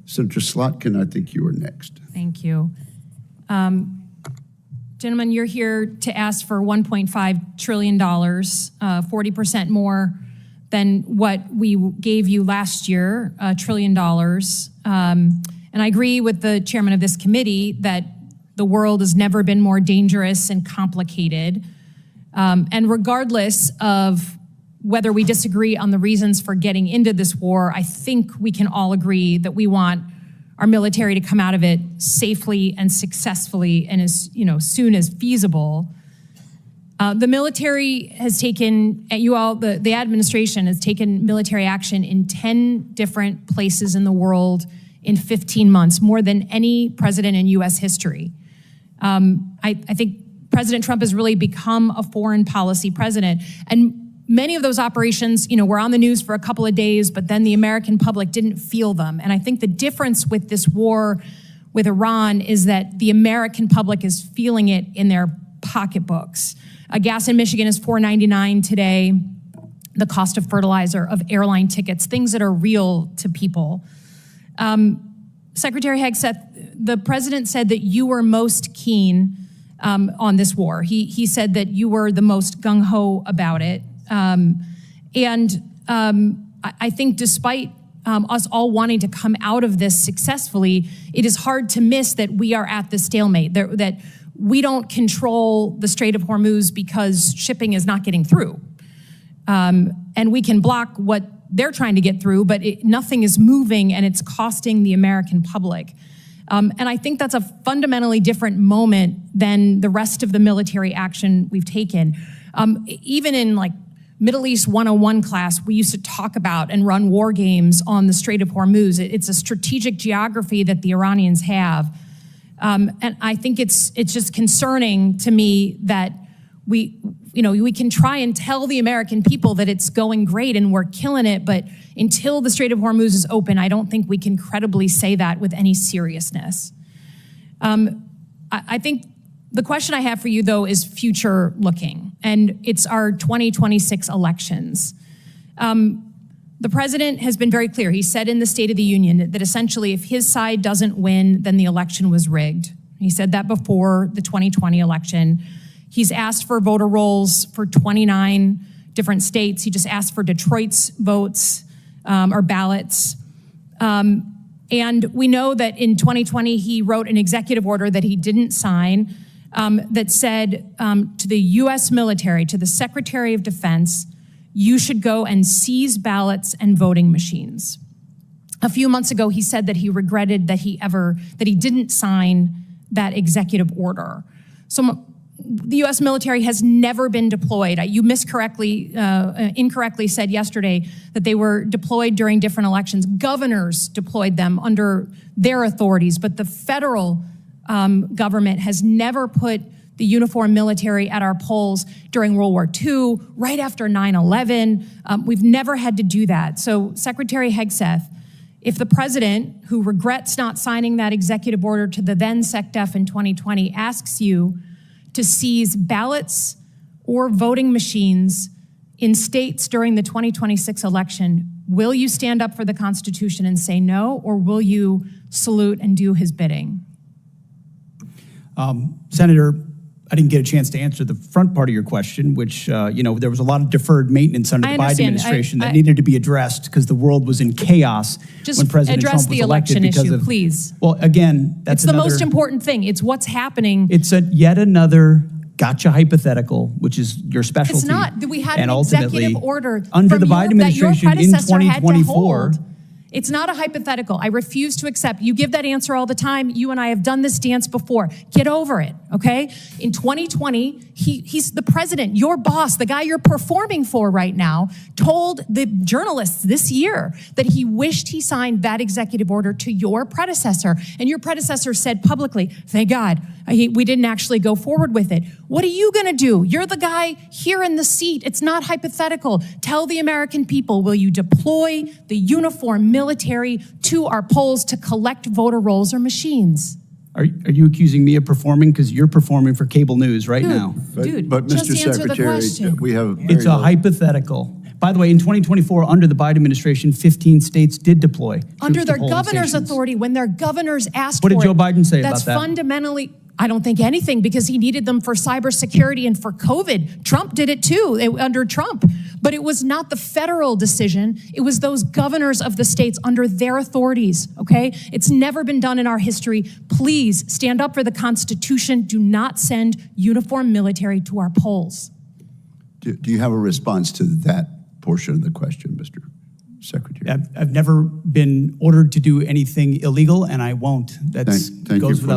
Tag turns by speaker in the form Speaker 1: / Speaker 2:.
Speaker 1: Senator Slotkin, I think you are next.
Speaker 2: Thank you. Gentlemen, you're here to ask for $1.5 trillion, 40% more than what we gave you last year, $1 trillion. And I agree with the chairman of this committee that the world has never been more dangerous and complicated. And regardless of whether we disagree on the reasons for getting into this war, I think we can all agree that we want our military to come out of it safely and successfully and as soon as feasible. The military has taken, the administration has taken military action in 10 different places in the world in 15 months, more than any president in U.S. history. I think President Trump has really become a foreign policy president. And many of those operations, were on the news for a couple of days, but then the American public didn't feel them. And I think the difference with this war with Iran is that the American public is feeling it in their pocketbooks. Gas in Michigan is $4.99 today. The cost of fertilizer, of airline tickets, things that are real to people. Secretary Hegseth, the president said that you were most keen on this war. He said that you were the most gung-ho about it. I think despite us all wanting to come out of this successfully, it is hard to miss that we are at the stalemate, that we don't control the Strait of Hormuz because shipping is not getting through. And we can block what they're trying to get through, but nothing is moving and it's costing the American public. And I think that's a fundamentally different moment than the rest of the military action we've taken. Even in Middle East 101 class, we used to talk about and run war games on the Strait of Hormuz. It's a strategic geography that the Iranians have. And I think it's just concerning to me that we can try and tell the American people that it's going great and we're killing it, but until the Strait of Hormuz is open, I don't think we can credibly say that with any seriousness. I think the question I have for you, though, is future looking, and it's our 2026 elections. The president has been very clear. He said in the State of the Union that essentially if his side doesn't win, then the election was rigged. He said that before the 2020 election. He's asked for voter rolls for 29 different states. He just asked for Detroit's votes or ballots. And we know that in 2020, he wrote an executive order that he didn't sign that said to the U.S. military, to the Secretary of Defense, you should go and seize ballots and voting machines. A few months ago, he said that he regretted that he didn't sign that executive order. So the U.S. military has never been deployed. You incorrectly said yesterday that they were deployed during different elections. Governors deployed them under their authorities, but the federal government has never put the uniformed military at our polls during World War II, right after 9/11. We've never had to do that. So Secretary Hegseth, if the president, who regrets not signing that executive order to the then SecDef in 2020, asks you to seize ballots or voting machines in states during the 2026 election, will you stand up for the Constitution and say no, or will you salute and do his bidding?
Speaker 3: Senator, I didn't get a chance to answer the front part of your question, which, there was a lot of deferred maintenance under the Biden administration that needed to be addressed because the world was in chaos when President Trump was elected. Just address the election issue, please. Well, again, that's
Speaker 2: the most important thing. It's what's happening.
Speaker 3: It's yet another gotcha hypothetical, which is your specialty.
Speaker 2: It's not. We had an executive order
Speaker 3: under the Biden administration in 2024.
Speaker 2: It's not a hypothetical. I refuse to accept. You give that answer all the time. You and I have done this dance before. Get over it, okay? In 2020, he's the president, your boss, the guy you're performing for right now, told the journalists this year that he wished he signed that executive order to your predecessor. And your predecessor said publicly, thank God, we didn't actually go forward with it. What are you gonna do? You're the guy here in the seat. It's not hypothetical. Tell the American people, will you deploy the uniformed military to our polls to collect voter rolls or machines?
Speaker 3: Are you accusing me of performing? Because you're performing for cable news right now.
Speaker 1: But Mr. Secretary, we have
Speaker 3: it's a hypothetical. By the way, in 2024, under the Biden administration, 15 states did deploy
Speaker 2: under
Speaker 3: troops
Speaker 2: their
Speaker 3: to polling
Speaker 2: governor's
Speaker 3: stations.
Speaker 2: authority, when their governors asked for
Speaker 3: What
Speaker 2: it.
Speaker 3: did Joe Biden say about that?
Speaker 2: That's fundamentally, I don't think anything, because he needed them for cybersecurity and for COVID. Trump did it too, under Trump. But it was not the federal decision. It was those governors of the states under their authorities, okay? It's never been done in our history. Please stand up for the Constitution. Do not send uniformed military to our polls.
Speaker 1: Do you have a response to that portion of the question, Mr. Secretary?
Speaker 3: I've never been ordered to do anything illegal, and I won't. That
Speaker 1: Thank you
Speaker 3: goes
Speaker 1: for
Speaker 3: without